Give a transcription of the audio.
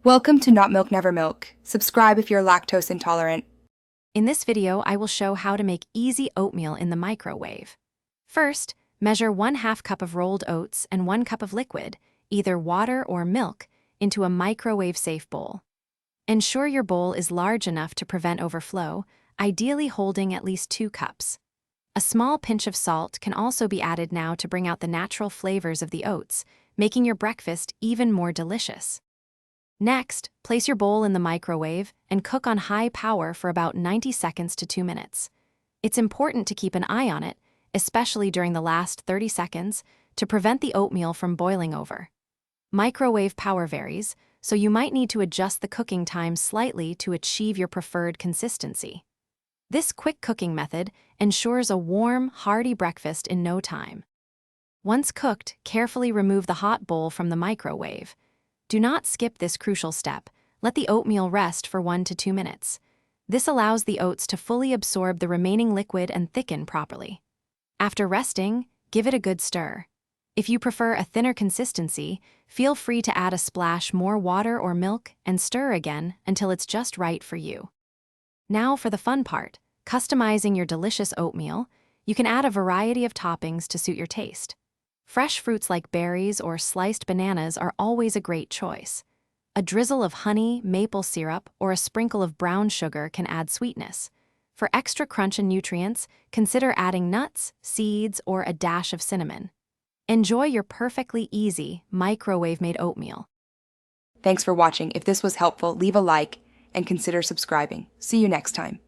Welcome to Not Milk Never Milk. Subscribe if you're lactose intolerant. In this video, I will show how to make easy oatmeal in the microwave. First, measure 1/2 cup of rolled oats and 1 cup of liquid, either water or milk, into a microwave-safe bowl. Ensure your bowl is large enough to prevent overflow, ideally holding at least 2 cups. A small pinch of salt can also be added now to bring out the natural flavors of the oats, making your breakfast even more delicious. Next, place your bowl in the microwave and cook on high power for about 90 seconds to 2 minutes. It's important to keep an eye on it, especially during the last 30 seconds, to prevent the oatmeal from boiling over. Microwave power varies, so you might need to adjust the cooking time slightly to achieve your preferred consistency. This quick cooking method ensures a warm, hearty breakfast in no time. Once cooked, carefully remove the hot bowl from the microwave. Do not skip this crucial step. Let the oatmeal rest for 1 to 2 minutes. This allows the oats to fully absorb the remaining liquid and thicken properly. After resting, give it a good stir. If you prefer a thinner consistency, feel free to add a splash more water or milk and stir again until it's just right for you. Now for the fun part, customizing your delicious oatmeal. You can add a variety of toppings to suit your taste. Fresh fruits like berries or sliced bananas are always a great choice. A drizzle of honey, maple syrup, or a sprinkle of brown sugar can add sweetness. For extra crunch and nutrients, consider adding nuts, seeds, or a dash of cinnamon. Enjoy your perfectly easy, microwave-made oatmeal. Thanks for watching. If this was helpful, leave a like and consider subscribing. See you next time.